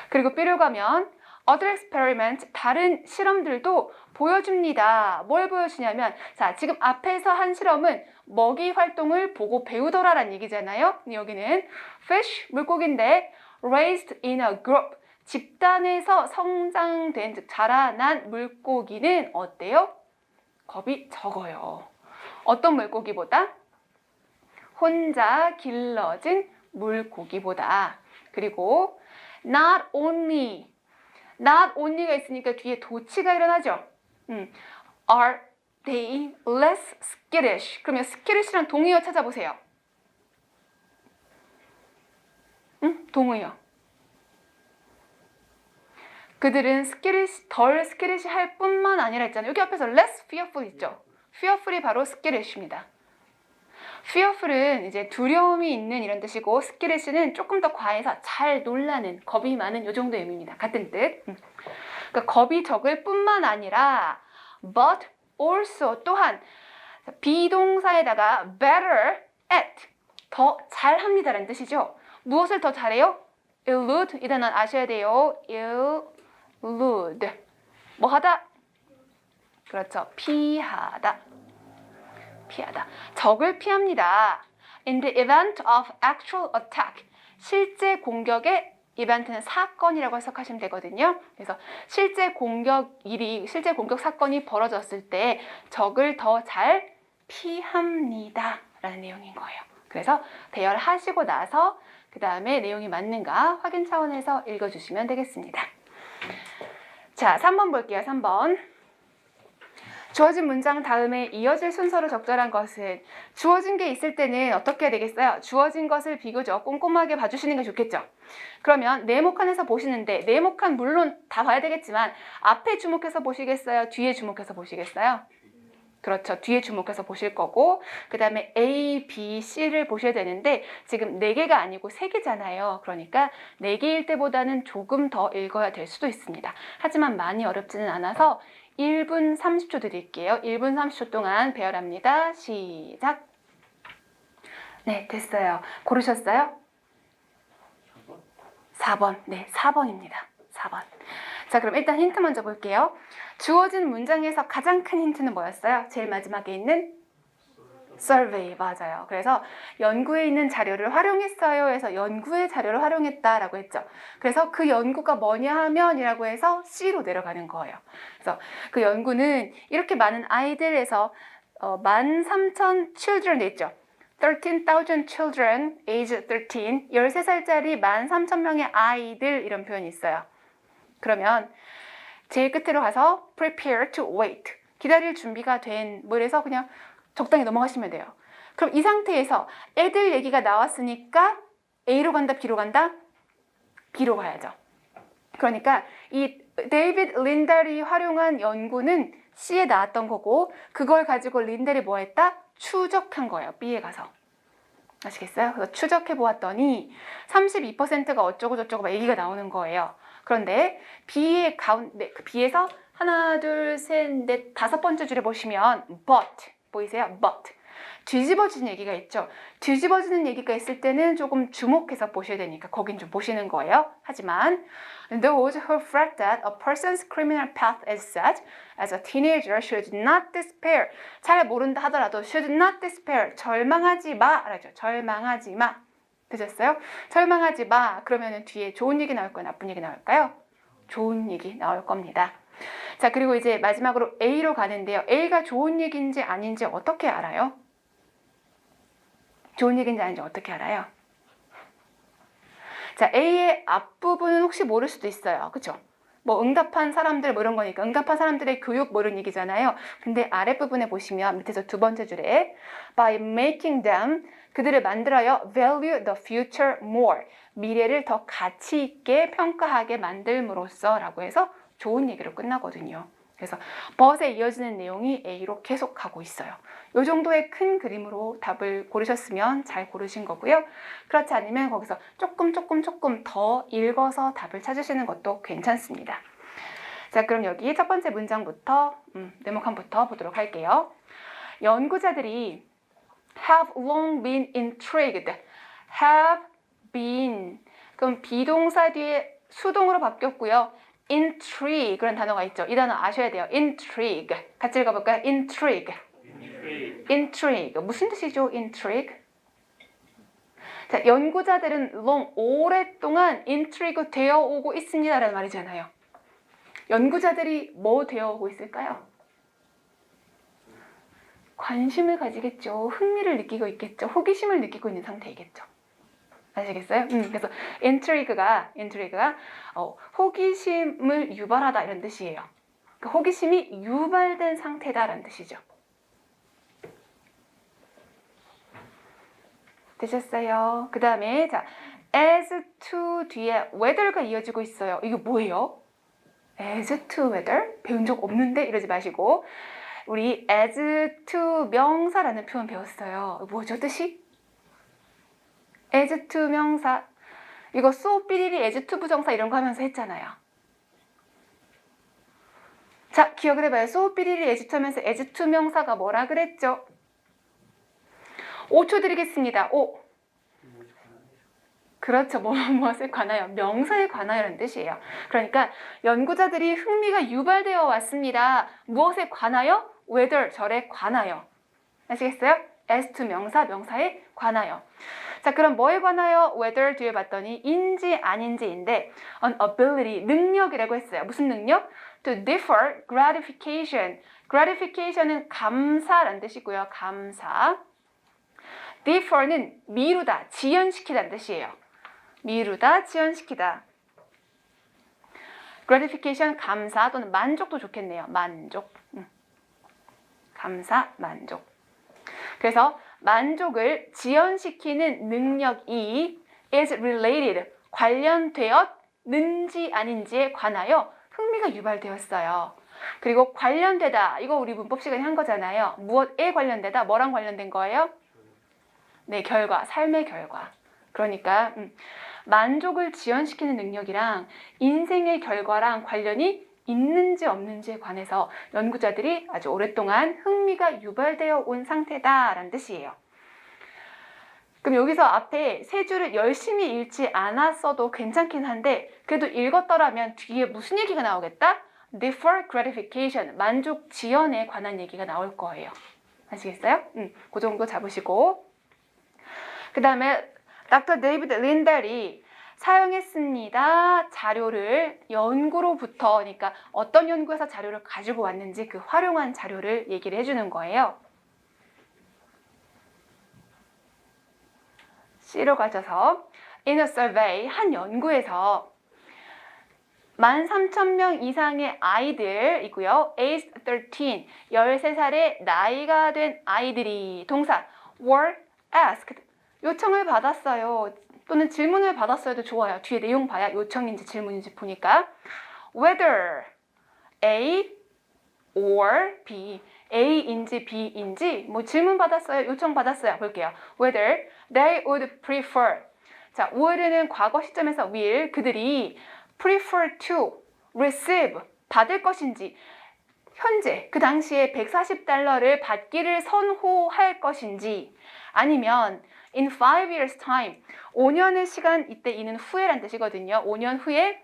A: 그리고 B로 가면 other experiment, 다른 실험들도 보여줍니다. 뭘 보여주냐면, 자, 지금 앞에서 한 실험은 먹이 활동을 보고 배우더라라는 얘기잖아요. 여기는 fish, 물고기인데 raised in a group, 집단에서 성장된, 즉 자라난 물고기는 어때요? 겁이 적어요. 어떤 물고기보다? 혼자 길러진 물고기보다. 그리고 not only가 있으니까 뒤에 도치가 일어나죠. Are they less skittish? 그러면 skitish랑 동의어 찾아보세요. 동의어. 그들은 덜 skittish 할 뿐만 아니라 했잖아요. 여기 앞에서 less fearful 있죠. fearful이 바로 skittish입니다. fearful은 이제 두려움이 있는 이런 뜻이고, skittish는 조금 더 과해서 잘 놀라는, 겁이 많은 요 정도의 의미입니다. 같은 뜻. 그러니까 겁이 적을 뿐만 아니라 but also, 또한 비동사에다가 better at, 더 잘합니다라는 뜻이죠. 무엇을 더 잘해요? elude, 이 단어 아셔야 돼요. elude, 뭐 하다? 그렇죠. 피하다. 적을 피합니다. In the event of actual attack, 실제 공격의 이벤트는 사건이라고 해석하시면 되거든요. 그래서 실제 공격 사건이 벌어졌을 때 적을 더 잘 피합니다 라는 내용인 거예요. 그래서 대열하시고 나서 그 다음에 내용이 맞는가 확인 차원에서 읽어주시면 되겠습니다. 자, 3번 볼게요. 3번. 주어진 문장 다음에 이어질 순서로 적절한 것은, 주어진 게 있을 때는 어떻게 해야 되겠어요? 주어진 것을 비교적 꼼꼼하게 봐주시는 게 좋겠죠. 그러면 네모칸에서 보시는데, 네모칸 물론 다 봐야 되겠지만 앞에 주목해서 보시겠어요? 뒤에 주목해서 보시겠어요? 그렇죠. 뒤에 주목해서 보실 거고, 그 다음에 A, B, C를 보셔야 되는데 지금 4개가 아니고 3개잖아요. 그러니까 4개일 때보다는 조금 더 읽어야 될 수도 있습니다. 하지만 많이 어렵지는 않아서 1분 30초 드릴게요. 1분 30초 동안 배열합니다. 시작. 네, 됐어요. 고르셨어요? 4번. 네, 4번입니다. 4번. 자, 그럼 일단 힌트 먼저 볼게요. 주어진 문장에서 가장 큰 힌트는 뭐였어요? 제일 마지막에 있는 survey, 맞아요. 그래서 연구에 있는 자료를 활용했어요 해서 연구의 자료를 활용했다라고 했죠. 그래서 그 연구가 뭐냐 하면이라고 해서 C로 내려가는 거예요. 그래서 그 연구는 이렇게 많은 아이들에서 13,000 children 있죠. 13,000 children, age 13, 13살짜리 13,000명의 아이들, 이런 표현이 있어요. 그러면 제일 끝으로 가서 prepare to wait, 기다릴 준비가 된, 뭐 이래서 그냥 적당히 넘어가시면 돼요. 그럼 이 상태에서 애들 얘기가 나왔으니까 A로 간다, B로 간다? B로 가야죠. 그러니까 이 데이비드 린달이 활용한 연구는 C에 나왔던 거고 그걸 가지고 린달이 뭐 했다? 추적한 거예요. B에 가서. 아시겠어요? 그래서 추적해 보았더니 32%가 어쩌고 저쩌고 막 얘기가 나오는 거예요. 그런데 B의 가운데 B에서 하나, 둘, 셋, 넷, 다섯 번째 줄에 보시면 but 보이세요? but 뒤집어지는 얘기가 있죠. 뒤집어지는 얘기가 있을 때는 조금 주목해서 보셔야 되니까 거긴 좀 보시는 거예요. 하지만 those who fret that a person's criminal path is set as a teenager should not despair. 잘 모른다 하더라도 should not despair. 절망하지 마. 알았죠? 절망하지 마. 되셨어요? 절망하지 마. 그러면 뒤에 좋은 얘기 나올까요? 나쁜 얘기 나올까요? 좋은 얘기 나올 겁니다. 자, 그리고 이제 마지막으로 A로 가는데요. A가 좋은 얘기인지 아닌지 어떻게 알아요? 좋은 얘기인지 아닌지 어떻게 알아요? 자, A의 앞부분은 혹시 모를 수도 있어요. 그쵸? 뭐 응답한 사람들 뭐 이런 거니까 응답한 사람들의 교육 뭐 이런 얘기잖아요. 근데 아랫부분에 보시면 밑에서 두 번째 줄에 by making them 그들을 만들어요. value the future more 미래를 더 가치 있게 평가하게 만들므로써 라고 해서 좋은 얘기로 끝나거든요. 그래서 but에 이어지는 내용이 A로 계속 가고 있어요. 이 정도의 큰 그림으로 답을 고르셨으면 잘 고르신 거고요. 그렇지 않으면 거기서 조금 더 읽어서 답을 찾으시는 것도 괜찮습니다. 자, 그럼 여기 첫 번째 문장부터 네모칸부터 보도록 할게요. 연구자들이 have long been intrigued. have been 그럼 비동사 뒤에 수동으로 바뀌었고요. intrigue 그런 단어가 있죠. 이 단어 아셔야 돼요. intrigue 같이 읽어볼까요? intrigue 무슨 뜻이죠? intrigue 자, 연구자들은 long 오랫동안 intrigue 되어 오고 있습니다 라는 말이잖아요. 연구자들이 뭐 되어 오고 있을까요? 관심을 가지겠죠. 흥미를 느끼고 있겠죠. 호기심을 느끼고 있는 상태이겠죠. 아시겠어요? 그래서 intrigue가 호기심을 유발하다 이런 뜻이에요. 그러니까 호기심이 유발된 상태다라는 뜻이죠. 되셨어요? 그 다음에 자, as to 뒤에 whether가 이어지고 있어요. 이거 뭐예요? as to whether? 배운 적 없는데? 이러지 마시고 우리 as to 명사라는 표현 배웠어요. 뭐죠 뜻이? as to 명사 이거 so 삐리리 as to 부정사 이런 거 하면서 했잖아요. 자, 기억을 해봐요. so 삐리리 as to 하면서 as to 명사가 뭐라 그랬죠? 5초 드리겠습니다. 5 그렇죠. 무엇에 관하여? 명사에 관하여라는 뜻이에요. 그러니까 연구자들이 흥미가 유발되어 왔습니다. 무엇에 관하여? whether, 절에 관하여. 아시겠어요? as to 명사, 명사에 관하여. 자, 그럼 뭐에 관하여 whether 뒤에 봤더니 인지 아닌지인데 an ability, 능력이라고 했어요. 무슨 능력? to differ gratification. gratification은 감사라는 뜻이고요. 감사. differ는 미루다, 지연시키다는 뜻이에요. 미루다, 지연시키다. gratification, 감사 또는 만족도 좋겠네요. 만족. 감사, 만족. 그래서 만족을 지연시키는 능력이 is related, 관련되었는지 아닌지에 관하여 흥미가 유발되었어요. 그리고 관련되다, 이거 우리 문법 시간에 한 거잖아요. 무엇에 관련되다, 뭐랑 관련된 거예요? 네, 결과, 삶의 결과. 그러니까 만족을 지연시키는 능력이랑 인생의 결과랑 관련이 있는지 없는지에 관해서 연구자들이 아주 오랫동안 흥미가 유발되어 온 상태다라는 뜻이에요. 그럼 여기서 앞에 세 줄을 열심히 읽지 않았어도 괜찮긴 한데 그래도 읽었더라면 뒤에 무슨 얘기가 나오겠다? differ gratification, 만족 지연에 관한 얘기가 나올 거예요. 아시겠어요? 그 정도 잡으시고 그 다음에 닥터 데이비드 린달이 사용했습니다. 자료를 연구로부터 그러니까 어떤 연구에서 자료를 가지고 왔는지 그 활용한 자료를 얘기를 해주는 거예요. C로 가셔서 in a survey, 한 연구에서 13,000명 이상의 아이들이고요. aged 13, 13살의 나이가 된 아이들이 동사 were asked, 요청을 받았어요. 또는 질문을 받았어도 좋아요. 뒤에 내용 봐야 요청인지 질문인지 보니까 whether A or B, A인지 B인지 뭐 질문 받았어요, 요청 받았어요. 볼게요. Whether they would prefer. 자, would는 과거 시점에서 will, 그들이 prefer to receive, 받을 것인지, 현재 그 당시에 $140를 받기를 선호할 것인지, 아니면 in 5 years time, 5년의 시간, 이때 이는 후에란 뜻이거든요. 5년 후에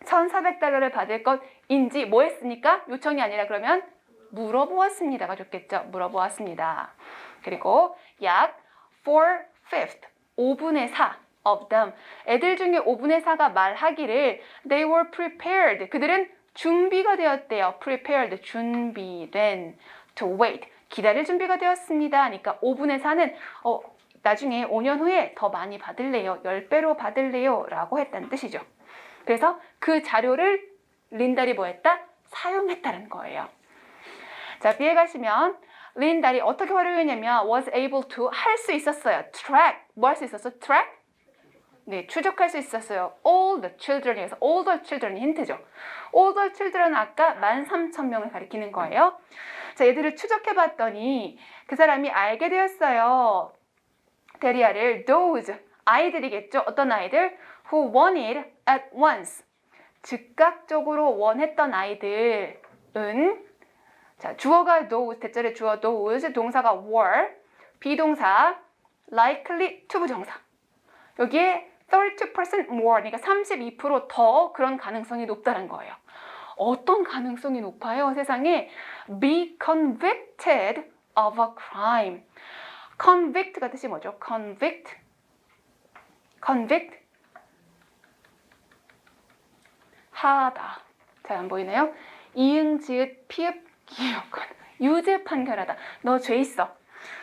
A: $1,400를 받을 것인지 뭐 했으니까? 요청이 아니라 그러면 물어보았습니다가 좋겠죠. 물어보았습니다. 그리고 약 4/5, 5분의 4 of them, 애들 중에 5분의 4가 말하기를 they were prepared, 그들은 준비가 되었대요. prepared, 준비된, to wait, 기다릴 준비가 되었습니다. 그러니까 5분의 4는 나중에 5년 후에 더 많이 받을래요, 10배로 받을래요 라고 했다는 뜻이죠. 그래서 그 자료를 린달이 뭐 했다? 사용했다는 거예요. 자, B에 가시면 린달이 어떻게 활용했냐면 was able to, 할 수 있었어요. track, 뭐 할 수 있었어? track? 네, 추적할 수 있었어요. all the children에서 all the children이 힌트죠. all the children은 아까 13,000명을 가리키는 거예요. 자, 얘들을 추적해 봤더니 그 사람이 알게 되었어요. 데리아를 those, 아이들이겠죠. 어떤 아이들? who wanted at once, 즉각적으로 원했던 아이들은, 자, 주어가 those, 대절의 주어 those, 동사가 were, 비동사 likely to 부정사. 여기에 32% more, 그러니까 32% 더 그런 가능성이 높다는 거예요. 어떤 가능성이 높아요? 세상에 be convicted of a crime. convict가 뜻이 뭐죠? convict. 하다. 잘 안 보이네요? 이응, 지읒, 피읍, 기역권. 유죄 판결하다. 너 죄 있어.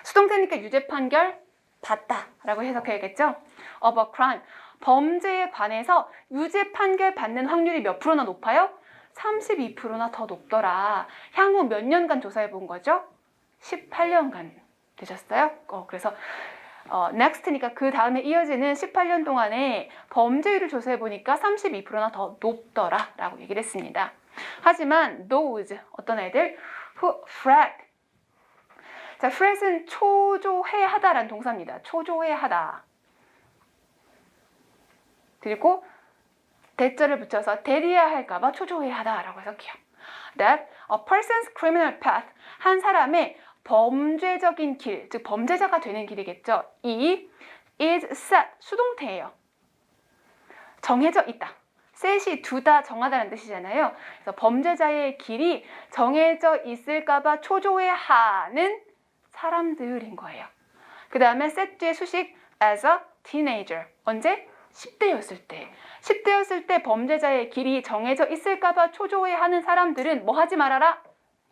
A: 수동태니까 유죄 판결 받다 라고 해석해야겠죠? of a crime. 범죄에 관해서 유죄 판결 받는 확률이 몇 프로나 높아요? 32%나 더 높더라. 향후 몇 년간 조사해 본 거죠? 18년간 되셨어요? 그래서 next니까 그 다음에 이어지는 18년 동안에 범죄율을 조사해 보니까 32%나 더 높더라 라고 얘기를 했습니다. 하지만 those, 어떤 애들? who fret. 자, fret은 초조해하다라는 동사입니다. 초조해하다. 그리고 대절을 붙여서 대리해야 할까봐 초조해하다 라고 해석해요. That a person's criminal path, 한 사람의 범죄적인 길, 즉 범죄자가 되는 길이겠죠. 이 is set, 수동태예요. 정해져 있다. set이 두다, 정하다는 뜻이잖아요. 그래서 범죄자의 길이 정해져 있을까봐 초조해하는 사람들인 거예요. 그 다음에 set 뒤에 수식 as a teenager. 언제? 10대였을 때. 10대였을 때 범죄자의 길이 정해져 있을까봐 초조해하는 사람들은 뭐 하지 말아라?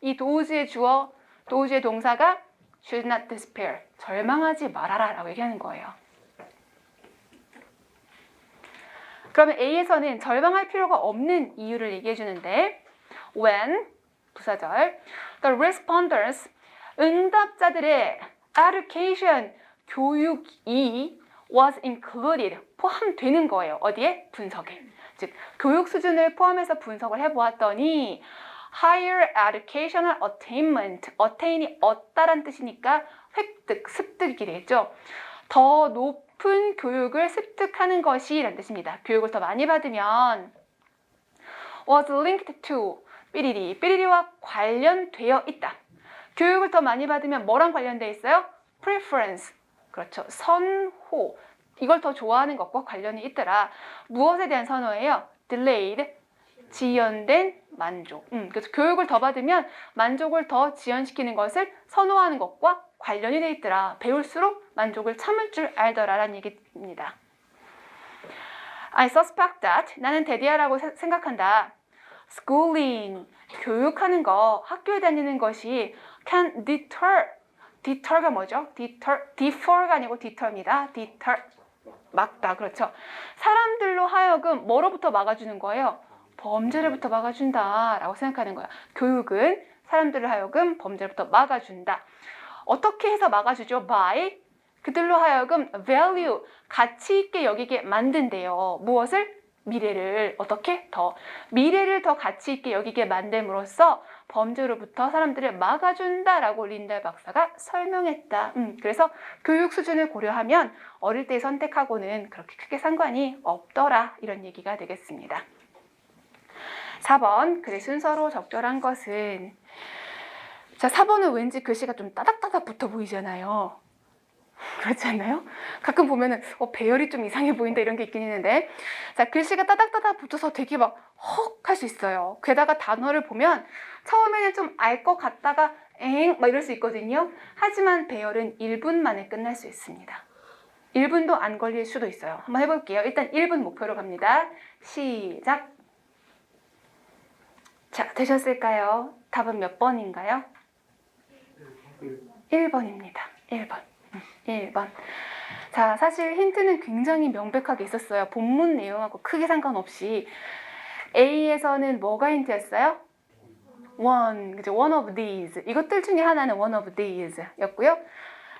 A: 이 도우즈의 주어, 도우즈의 동사가 should not despair, 절망하지 말아라 라고 얘기하는 거예요. 그러면 A에서는 절망할 필요가 없는 이유를 얘기해 주는데 when, 부사절, the respondents, 응답자들의 education, 교육이 was included, 포함되는 거예요. 어디에? 분석에. 즉, 교육 수준을 포함해서 분석을 해보았더니 higher educational attainment, attain이 얻다란 뜻이니까 획득, 습득이 되겠죠. 더 높은 교육을 습득하는 것이란 뜻입니다. 교육을 더 많이 받으면 was linked to, 삐리리와 관련되어 있다. 교육을 더 많이 받으면 뭐랑 관련되어 있어요? preference, 그렇죠. 선호, 이걸 더 좋아하는 것과 관련이 있더라. 무엇에 대한 선호예요? delayed, 지연된 만족. 그래서 교육을 더 받으면 만족을 더 지연시키는 것을 선호하는 것과 관련이 돼 있더라. 배울수록 만족을 참을 줄 알더라라는 얘기입니다. I suspect that, 나는 대디아라고 생각한다. schooling, 교육하는 거, 학교에 다니는 것이 can deter가 뭐죠? defer가 아니고 deter입니다. deter, 막다, 그렇죠. 사람들로 하여금 뭐로부터 막아주는 거예요? 범죄로부터 막아준다 라고 생각하는 거야. 교육은 사람들을 하여금 범죄로부터 막아준다. 어떻게 해서 막아주죠? by 그들로 하여금 value, 가치 있게 여기게 만든대요. 무엇을? 미래를. 어떻게? 미래를 더 가치 있게 여기게 만듦으로써 범죄로부터 사람들을 막아준다라고 린달 박사가 설명했다. 그래서 교육 수준을 고려하면 어릴 때 선택하고는 그렇게 크게 상관이 없더라. 이런 얘기가 되겠습니다. 4번, 글의 순서로 적절한 것은, 자, 4번은 왠지 글씨가 좀 따닥따닥 붙어 보이잖아요. 그렇지 않나요? 가끔 보면은 배열이 좀 이상해 보인다 이런 게 있긴 있는데, 자, 글씨가 따닥따닥 붙어서 되게 막 헉 할 수 있어요. 게다가 단어를 보면 처음에는 좀 알 것 같다가 막 이럴 수 있거든요. 하지만 배열은 1분 만에 끝날 수 있습니다. 1분도 안 걸릴 수도 있어요. 한번 해볼게요. 일단 1분 목표로 갑니다. 시작. 자, 되셨을까요? 답은 몇 번인가요? 1번입니다. 1번. 자, 사실 힌트는 굉장히 명백하게 있었어요. 본문 내용하고 크게 상관없이. A에서는 뭐가 힌트였어요? 그죠? one of these. 이것들 중에 하나는 one of these 였고요.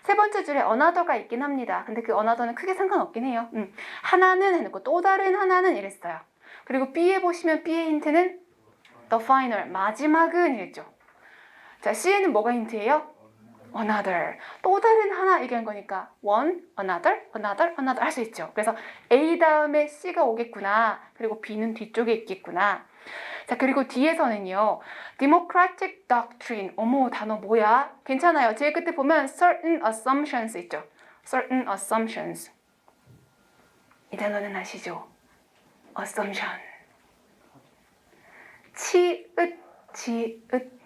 A: 세 번째 줄에 another가 있긴 합니다. 근데 그 another는 크게 상관없긴 해요. 하나는 해놓고 또 다른 하나는 이랬어요. 그리고 B에 보시면 B의 힌트는 the final, 마지막은 이랬죠. 자, C에는 뭐가 힌트예요? another. 또 다른 하나 얘기한 거니까 one, another 할 수 있죠. 그래서 A 다음에 C가 오겠구나. 그리고 B는 뒤쪽에 있겠구나. 자, 그리고 뒤에서는요. democratic doctrine. 어머, 단어 뭐야? 괜찮아요. 제일 끝에 보면 certain assumptions 있죠. certain assumptions. 이 단어는 아시죠? assumption. 지읒.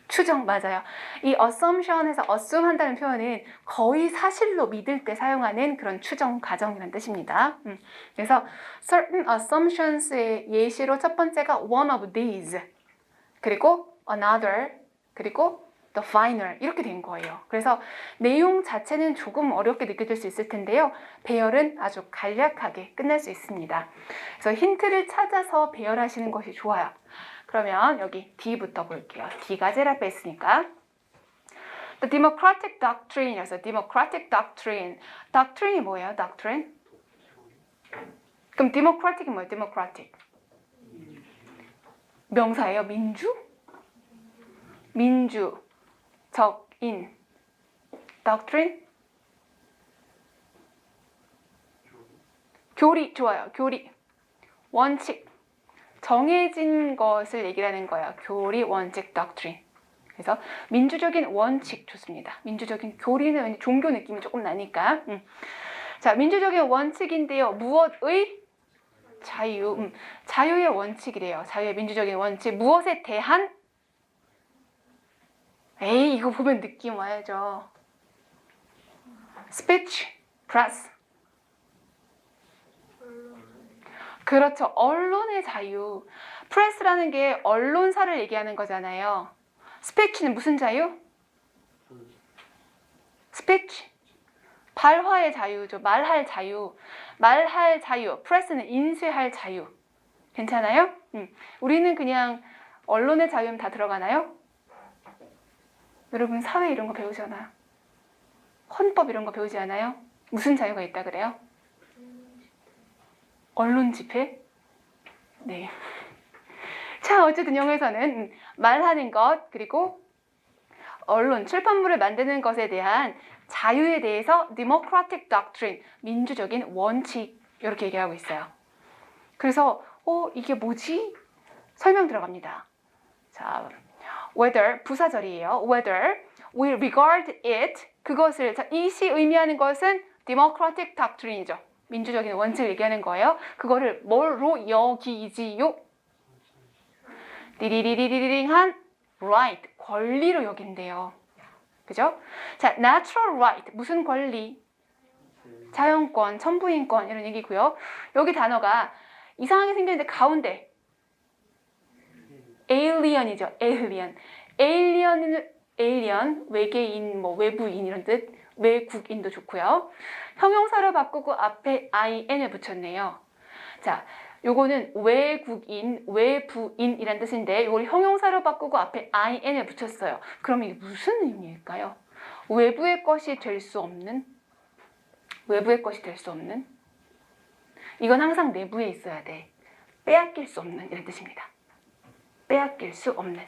A: 추정 맞아요. 이 assumption에서 assume 한다는 표현은 거의 사실로 믿을 때 사용하는 그런 추정 과정이라는 뜻입니다. 그래서 certain assumptions의 예시로 첫 번째가 one of these, 그리고 another, 그리고 the final 이렇게 된 거예요. 그래서 내용 자체는 조금 어렵게 느껴질 수 있을 텐데요. 배열은 아주 간략하게 끝날 수 있습니다. 그래서 힌트를 찾아서 배열하시는 것이 좋아요. 그러면 여기 D부터 볼게요. D가 제일 앞에 있으니까. The democratic doctrine이어서 democratic doctrine. doctrine이 뭐예요? doctrine? 그럼 democratic이 뭐예요? democratic. 명사예요? 민주. 적인. doctrine? 교리. 좋아요. 교리. 원칙. 정해진 것을 얘기하는 거예요. 교리, 원칙, doctrine. 그래서 민주적인 원칙 좋습니다. 민주적인 교리는 종교 느낌이 조금 나니까. 자, 민주적인 원칙인데요. 무엇의? 자유. 자유의 원칙이래요. 자유의 민주적인 원칙. 무엇에 대한? 에이, 이거 보면 느낌 와야죠. speech, press. 그렇죠. 언론의 자유. 프레스라는 게 언론사를 얘기하는 거잖아요. 스피치는 무슨 자유? 스피치. 발화의 자유죠. 말할 자유. 프레스는 인쇄할 자유. 괜찮아요? 우리는 그냥 언론의 자유는 다 들어가나요? 여러분 사회 이런 거 배우잖아요. 헌법 이런 거 배우지 않아요? 무슨 자유가 있다 그래요? 언론 집회? 네. 자, 어쨌든 영어에서는 말하는 것, 그리고 언론, 출판물을 만드는 것에 대한 자유에 대해서 democratic doctrine, 민주적인 원칙, 이렇게 얘기하고 있어요. 그래서 이게 뭐지? 설명 들어갑니다. 자, whether, 부사절이에요. whether we regard it, 그것을, 자, 이시 의미하는 것은 democratic doctrine이죠. 민주적인 원칙을 얘기하는 거예요. 그거를 뭘로 여기지요? 리리리리링한 right, 권리로 여긴대요. 그죠? 자, natural right, 무슨 권리? 자연권, 천부인권 이런 얘기고요. 여기 단어가 이상하게 생겼는데 가운데 alien이죠. alien, 외계인, 뭐 외부인 이런 뜻. 외국인도 좋고요. 형용사로 바꾸고 앞에 in을 붙였네요. 자, 요거는 외국인, 외부인이란 뜻인데 이걸 형용사로 바꾸고 앞에 in을 붙였어요. 그럼 이게 무슨 의미일까요? 외부의 것이 될 수 없는, 외부의 것이 될 수 없는, 이건 항상 내부에 있어야 돼. 빼앗길 수 없는 이런 뜻입니다. 빼앗길 수 없는.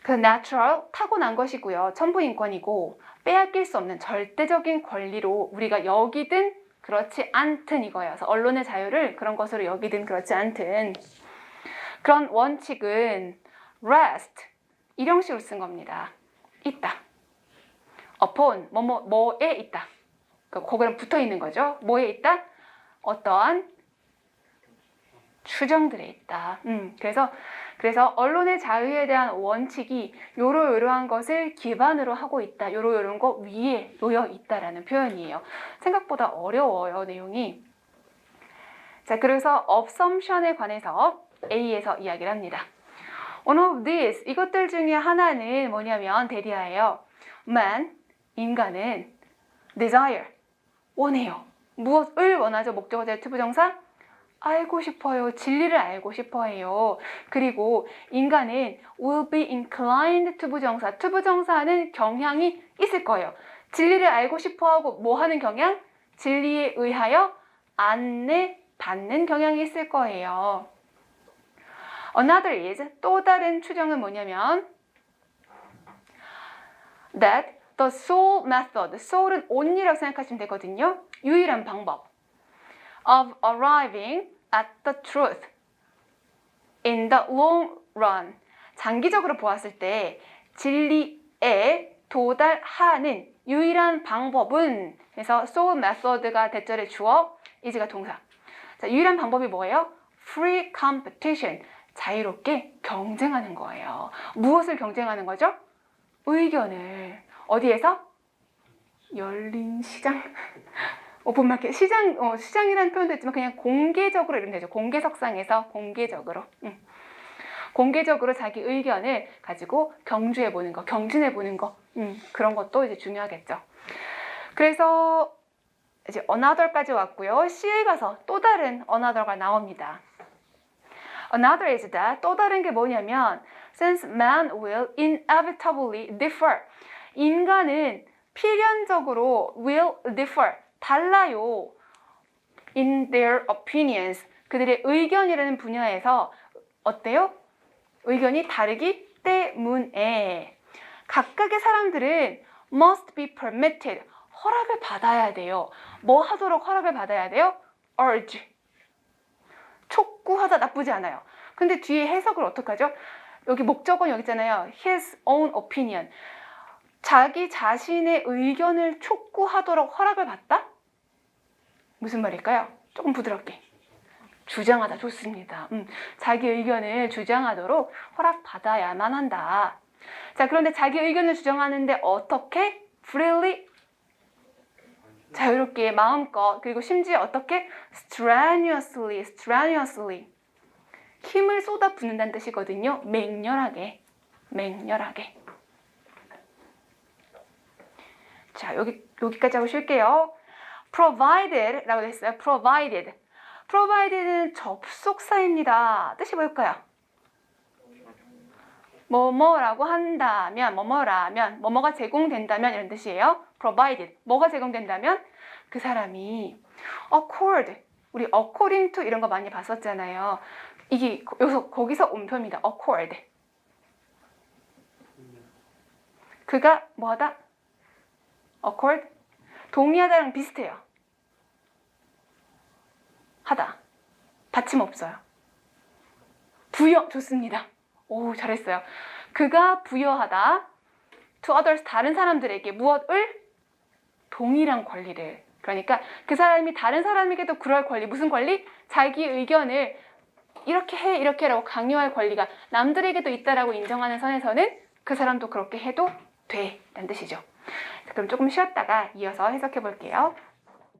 A: 그 natural, 타고난 것이고요. 천부인권이고 빼앗길 수 없는 절대적인 권리로 우리가 여기든 그렇지 않든 이거예요. 그래서 언론의 자유를 그런 것으로 여기든 그렇지 않든 그런 원칙은 rest 이런 형식으로 쓴 겁니다. 있다. upon 뭐에 있다. 거기랑 붙어 있는 거죠. 뭐에 있다? 어떠한 추정들에 있다. 그래서 언론의 자유에 대한 원칙이 요러요러한 것을 기반으로 하고 있다. 요러요러한 거 위에 놓여 있다라는 표현이에요. 생각보다 어려워요, 내용이. 자, 그래서 assumption에 관해서 A에서 이야기를 합니다. One of these, 이것들 중에 하나는 뭐냐면 대리하예요. Man, 인간은 desire, 원해요. 무엇을 원하죠? 목적어 제 투부정사? 알고 싶어요. 진리를 알고 싶어 해요. 그리고 인간은 will be inclined 투부정사. 투부정사는 경향이 있을 거예요. 진리를 알고 싶어 하고 뭐 하는 경향? 진리에 의하여 안내받는 경향이 있을 거예요. Another is, 또 다른 추정은 뭐냐면 that the sole method, sole은 only라고 생각하시면 되거든요. 유일한 방법 of arriving at the truth in the long run. 장기적으로 보았을 때 진리에 도달하는 유일한 방법은, 그래서 sole method가 대절의 주어, is가 동사. 자, 유일한 방법이 뭐예요? free competition. 자유롭게 경쟁하는 거예요. 무엇을 경쟁하는 거죠? 의견을. 어디에서? 열린 시장. 오픈마켓. 시장이라는 표현도 있지만 그냥 공개적으로 이러면 되죠. 공개석상에서 공개적으로. 공개적으로 자기 의견을 가지고 경주해보는 거, 경진해보는 거. 그런 것도 이제 중요하겠죠. 그래서 이제 another까지 왔고요. C에 가서 또 다른 another가 나옵니다. Another is that, 또 다른 게 뭐냐면 since man will inevitably differ. 인간은 필연적으로 will differ. 달라요. in their opinions. 그들의 의견이라는 분야에서 어때요? 의견이 다르기 때문에 각각의 사람들은 must be permitted. 허락을 받아야 돼요. 뭐 하도록 허락을 받아야 돼요? urge. 촉구하다 나쁘지 않아요. 근데 뒤에 해석을 어떻게 하죠? 여기 목적어는 여기 있잖아요. his own opinion. 자기 자신의 의견을 촉구하도록 허락을 받다? 무슨 말일까요? 조금 부드럽게. 주장하다. 좋습니다. 자기 의견을 주장하도록 허락받아야만 한다. 자, 그런데 자기 의견을 주장하는데 어떻게? freely. 자유롭게 마음껏, 그리고 심지어 어떻게? strenuously. 힘을 쏟아붓는다는 뜻이거든요. 맹렬하게. 자, 여기까지 하고 쉴게요. provided라고 되어 있어요. provided는 접속사입니다. 뜻이 뭘까요? 뭐뭐라고 한다면, 뭐뭐라면, 뭐뭐가 제공된다면 이런 뜻이에요. provided. 뭐가 제공된다면? 그 사람이 accord. 우리 according to 이런 거 많이 봤었잖아요. 이게 거기서 온 표입니다. accord. 그가 뭐하다? accord. 동의하다랑 비슷해요. 하다. 받침 없어요. 부여. 좋습니다. 오, 잘했어요. 그가 부여하다 to others, 다른 사람들에게 무엇을? 동일한 권리를. 그러니까 그 사람이 다른 사람에게도 그럴 권리. 무슨 권리? 자기 의견을 이렇게 해, 이렇게 라고 강요할 권리가 남들에게도 있다라고 인정하는 선에서는 그 사람도 그렇게 해도 돼 라는 뜻이죠. 그럼 조금 쉬었다가 이어서 해석해 볼게요.